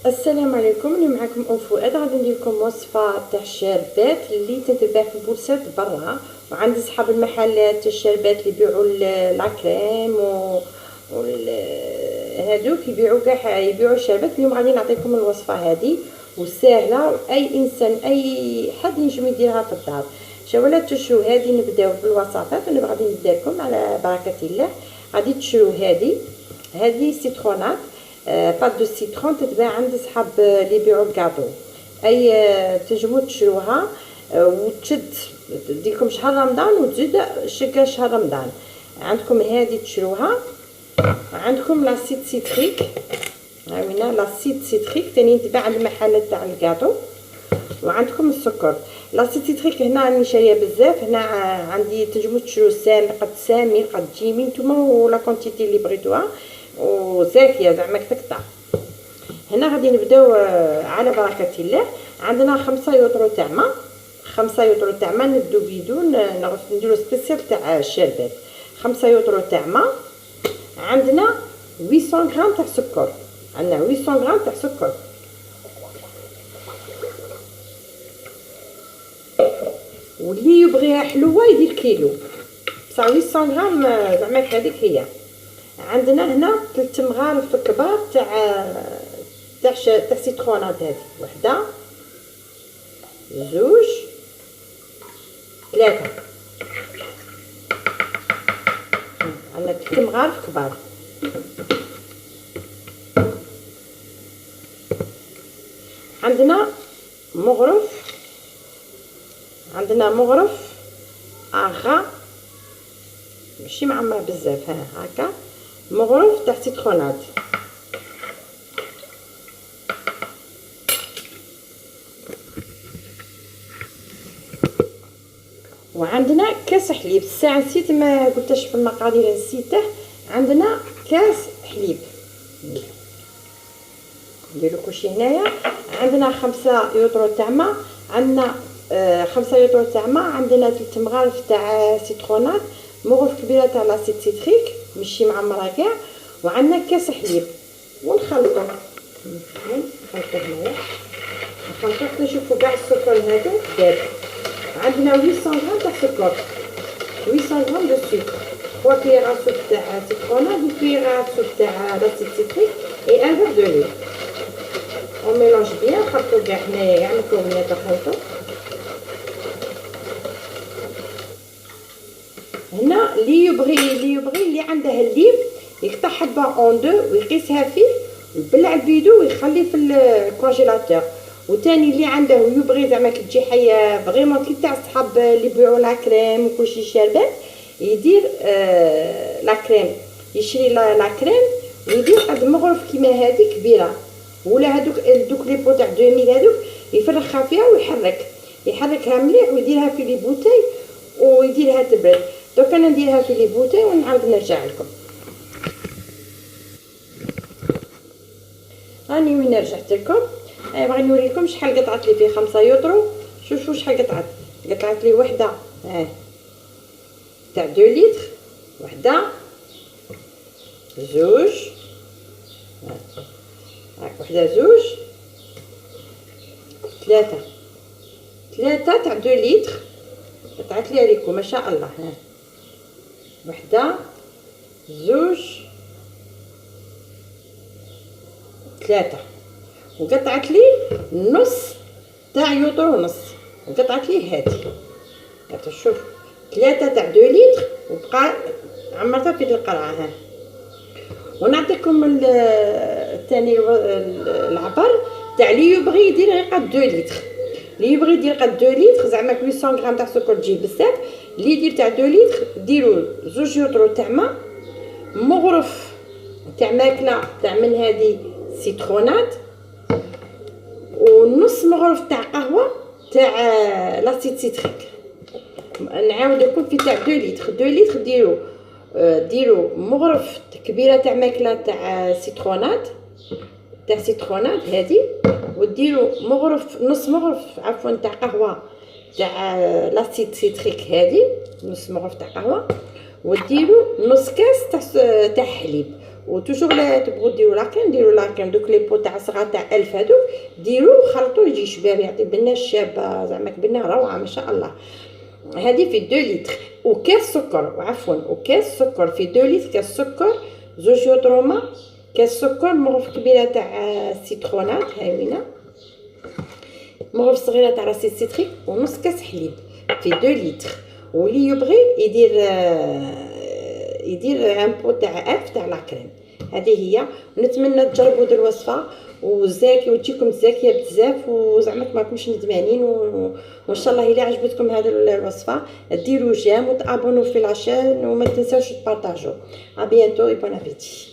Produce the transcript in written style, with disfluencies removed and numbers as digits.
السلام عليكم. اليوم معكم ام فؤاد. غادي ندير لكم وصفه تاع الشربات اللي تتباع في البورصات برا، وعندي صحاب المحلات تاع الشربات اللي يبيعوا لاكريم هادوك يبيعوا كاع يبيعوا الشربات. اليوم غادي نعطيكم الوصفه هذه وسهله، واي انسان اي حد ينجم يديرها في الدار. ولا تشرو هذه. نبداو بالوصفات. انا غادي ندير لكم على بركه الله. غادي تشرو هذه سيترونات، بات دو سيترون تتباع عند صحاب اللي يبيعوا الكاطو. اي تنجموا تشروها وتشد ديكم شهر رمضان وتزيد شكا شهر رمضان. عندكم هذه تشروها. عندكم لاسيد سيتريك، هاوينا لاسيد سيتريك ثاني تباع عند المحلات تاع الكاطو. وعندكم السكر. لاسيد سيتريك هنا راني شاريه بزاف. هنا عندي تنجموا تشرو سامي قد سامي قد جيمي نتوما ولا كونتيتي اللي بغيتوها وزاكيه زعما تقطع. هنا غادي نبداو على بركه الله. عندنا 5 يوطرو تاع ما، 5 يوطرو تاع ما نبدو بدون نديرو سبيسيال تاع الشربات. 5 يوطرو تاع ما. عندنا 800 غرام تاع سكر. عندنا 800 غرام تاع سكر. واللي يبغيها حلوه يدير كيلو، بصح 800 غرام زعما هذيك هي. عندنا هنا 3 مغارف كبار تاع سيترونات. هذه وحده، زوج، 3. عندنا 3 مغارف كبار. عندنا مغرف اغا ماشي معمر بزاف، هكا مغرف تاع سيترونات. وعندنا كاس حليب. الساعه نسيت ما قلتش في المقادير، نسيته. عندنا كاس حليب. نديرو كلشي هنايا. عندنا 5 يوطرو تاع ما. عندنا 5 يوطرو تاع ما. عندنا 3 مغارف تاع سيترونات، مغرف كبيره تاع لاسيد سيتريك ماشي معمره كاع. وعندنا كاس حليب ونخلطو. هنايا نخلطو حتى نشوفوا كاع السكر هذا داب. عندنا 800 غرام تاع سكر، 800 غرام دو سكر، 3 كيغاسو تاع سيترونات و كيغاسو تاع لاسيد سيتريك اي ان فيغ دو لي. اون ميلونج بيان. نخلطو كاع هنايا كاع المكونات نخلطو. هنا اللي يبغي اللي عنده الليم يقطع حبه اون دو ويقيسها فيه ويبلع البيدو ويخليه في الكونجيلاتور. وثاني اللي عنده ويبغي زعما كي تجي حيه فريمون كي تاع صحاب اللي يبيعوا لا كريم وكلشي شاربات، يدير لا كريم، يشري لا كريم ويدير قد مغرف كيما هذه كبيره، ولا هذوك لي بو تاع 2000 هذوك يفرخها فيها يحركها مليح ويديرها في لي بوتاي ويديرها تبرد. دوك انا نديرها في لي بوتاي ونعاود نرجع لكم. راني وين رجعت لكم. بغي نوريكم شحال قطعت لي فيه 5 يوطرو. شوفوا شحال قطعت لي وحده تاع 2 لتر، وحده، زوج، هاك وحده، زوج، 3 تاع 2 لتر قطعت لي عليكم ما شاء الله. وحده، زوج، 3. وقطعت لي نص تاع يوطر ونص. وقطعت لي هذه شوف 3 تاع 2 لتر وبقى عمرتها في القرعه. ونعطيكم الثاني العبر تاع اللي يبغي يدير قد 2 لتر. اللي يبغي يدير قد 2 لتر زعما 800 غرام تاع سكر تجي بزاف. اللي يدير تاع 2 لتر ديروا 2 يوطرو تاع ما، مغرف تاع ماكله تاع من هذه سيترونات، ونص مغرف تاع قهوه تاع لاسيد سيتريك. نعاود لكم في تاع 2 لتر. 2 لتر ديروا مغرف كبيره تاع ماكله تاع سيترونات هذه، وديروا نص مغرف عفوا تاع قهوه تاع لاسيد سيتريك هذه، نص مغرف تاع قهوه، وديروا نص كاس تاع حليب، وتوجور لا تبغوا ديروا لاكريم ديروا لاكريم دوك لي بو تاع صغار تاع 1000 هذوك ديروه خلطوه يجي شباب يعطي بنه شابه زعما بنه روعه ما شاء الله. هذه في 2 لتر وكاس سكر عفوا وكاس سكر في 2 لتر كاس سكر 2 يوطروما كاس سكر مغرف كبيره تاع سيترونات هاوينه مغرف صغيره تاع راسي سيتريك ونص كاس حليب في 2 لتر. واللي يبغي يدير ان بو تاع 1000 تاع لاكريم. هذه هي ونتمنى تجربوا هذه الوصفه وزاكي وتجيكم زاكيه بزاف وزعما ما راكمش ندمانين وان شاء الله الا عجبتكم هذه الوصفه ديروا جيم وتابونوا في لاشين وما تنساوش تبارطاجوا. ا بيانتو اي بون ابيتي.